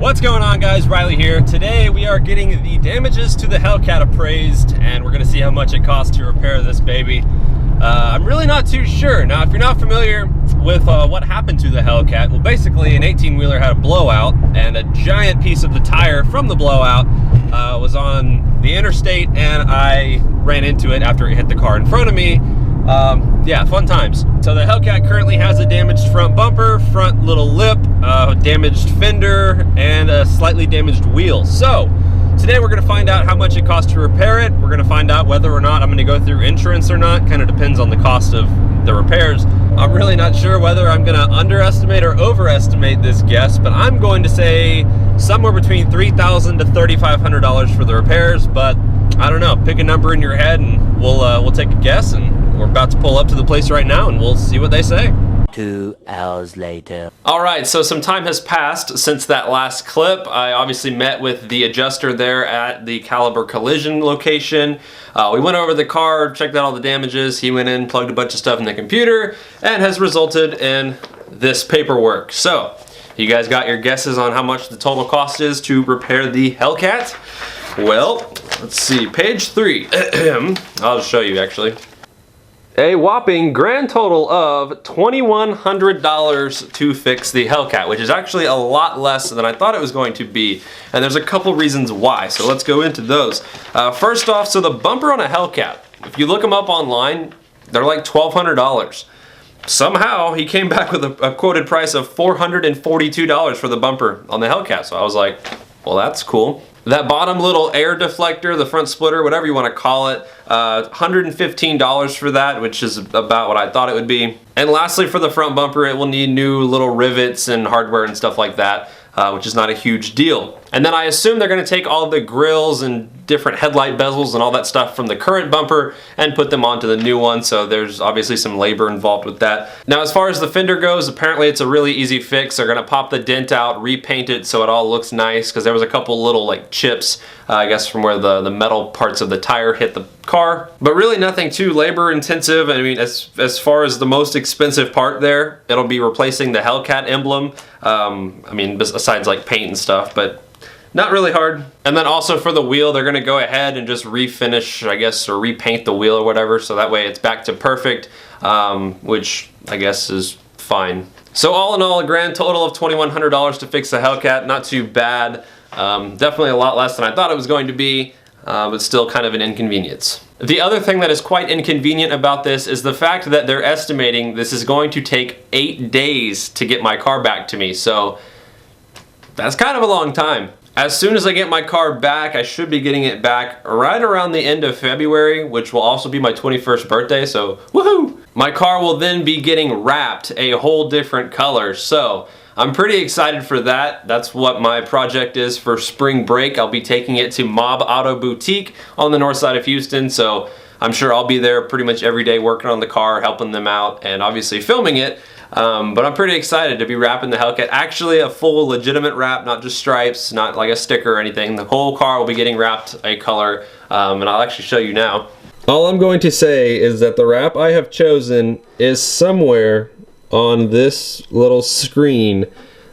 What's going on, guys? Riley here. Today we are getting the damages to the Hellcat appraised, and we're going to see how much it costs to repair this baby. I'm really not too sure. Now, if you're not familiar with what happened to the Hellcat, well, basically an 18-wheeler had a blowout, and a giant piece of the tire from the blowout was on the interstate, and I ran into it after it hit the car in front of me. Yeah, fun times. So the Hellcat currently has a damaged front bumper, front little lip, damaged fender, and a slightly damaged wheel. So today we're going to find out how much it costs to repair it. We're going to find out whether or not I'm going to go through insurance or not. Kind of depends on the cost of the repairs. I'm really not sure whether I'm going to underestimate or overestimate this guess, but I'm going to say somewhere between $3,000 to $3,500 for the repairs. But I don't know. Pick a number in your head, and we'll take a guess. And we're about to pull up to the place right now, and we'll see what they say. 2 hours later. All right, so some time has passed since that last clip. I obviously met with the adjuster there at the Caliber Collision location. We went over the car, checked out all the damages. He went in, plugged a bunch of stuff in the computer, and has resulted in this paperwork. So, you guys got your guesses on how much the total cost is to repair the Hellcat? Well, let's see, page 3. I'll just show you actually. A whopping grand total of $2,100 to fix the Hellcat, which is actually a lot less than I thought it was going to be. And there's a couple reasons why, so let's go into those. First off, so the bumper on a Hellcat, if you look them up online, they're like $1,200. Somehow, he came back with a quoted price of $442 for the bumper on the Hellcat, so I was like, well, that's cool. That bottom little air deflector, the front splitter, whatever you want to call it, $115 for that, which is about what I thought it would be. And lastly, for the front bumper, it will need new little rivets and hardware and stuff like that, which is not a huge deal. And then I assume they're going to take all the grills and different headlight bezels and all that stuff from the current bumper and put them onto the new one, so there's obviously some labor involved with that. Now, as far as the fender goes, apparently it's a really easy fix. They're going to pop the dent out, repaint it so it all looks nice, because there was a couple little like chips, I guess, from where the metal parts of the tire hit the car. But really nothing too labor intensive. I mean, as far as the most expensive part there, it'll be replacing the Hellcat emblem. I mean, besides like paint and stuff, but not really hard. And then also for the wheel, they're gonna go ahead and just refinish, I guess, or repaint the wheel or whatever, so that way it's back to perfect, which I guess is fine. So all in all, a grand total of $2,100 to fix the Hellcat. Not too bad. Definitely a lot less than I thought it was going to be, but still kind of an inconvenience. The other thing that is quite inconvenient about this is the fact that they're estimating this is going to take 8 days to get my car back to me, so that's kind of a long time. As soon as I get my car back, I should be getting it back right around the end of February, which will also be my 21st birthday, so woohoo! My car will then be getting wrapped a whole different color, so I'm pretty excited for that. That's what my project is for spring break. I'll be taking it to Mob Auto Boutique on the north side of Houston, so I'm sure I'll be there pretty much every day working on the car, helping them out, and obviously filming it. But I'm pretty excited to be wrapping the Hellcat. Actually a full legitimate wrap, not just stripes, not like a sticker or anything. The whole car will be getting wrapped a color, and I'll actually show you now. All I'm going to say is that the wrap I have chosen is somewhere on this little screen.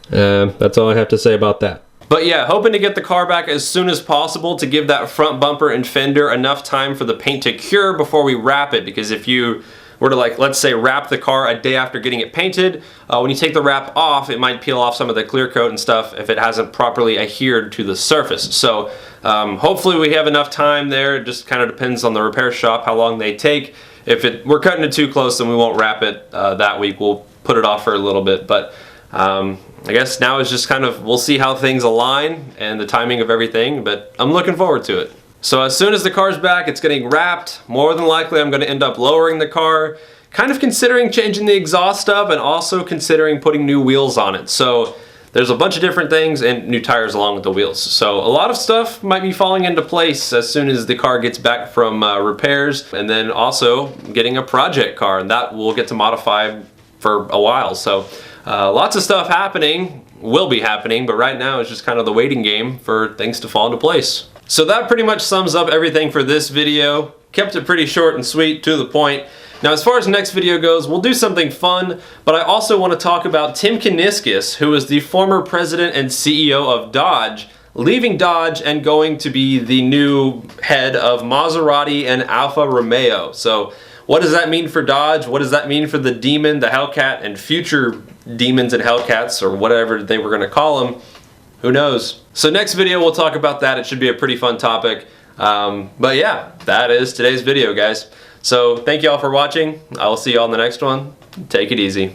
That's all I have to say about that. But yeah, hoping to get the car back as soon as possible to give that front bumper and fender enough time for the paint to cure before we wrap it, because if you were to, like, let's say wrap the car a day after getting it painted, when you take the wrap off, it might peel off some of the clear coat and stuff if it hasn't properly adhered to the surface. So hopefully we have enough time there. It just kind of depends on the repair shop how long they take. If we're cutting it too close, then we won't wrap it that week. We'll put it off for a little bit, but I guess now is just kind of, we'll see how things align and the timing of everything, but I'm looking forward to it. So as soon as the car's back, it's getting wrapped. More than likely, I'm going to end up lowering the car, kind of considering changing the exhaust stuff and also considering putting new wheels on it. So there's a bunch of different things, and new tires along with the wheels. So a lot of stuff might be falling into place as soon as the car gets back from repairs, and then also getting a project car, and that we'll get to modify for a while. So lots of stuff happening, will be happening, but right now it's just kind of the waiting game for things to fall into place. So that pretty much sums up everything for this video. kept it pretty short and sweet, to the point. Now, as far as the next video goes, we'll do something fun, but I also want to talk about Tim Kuniskis, who is the former president and CEO of Dodge, leaving Dodge and going to be the new head of Maserati and Alfa Romeo. So what does that mean for Dodge? What does that mean for the Demon, the Hellcat, and future Demons and Hellcats, or whatever they were going to call them? Who knows? So next video we'll talk about that. It should be a pretty fun topic. But yeah, that is today's video, guys. So thank you all for watching. I will see you all in the next one. Take it easy.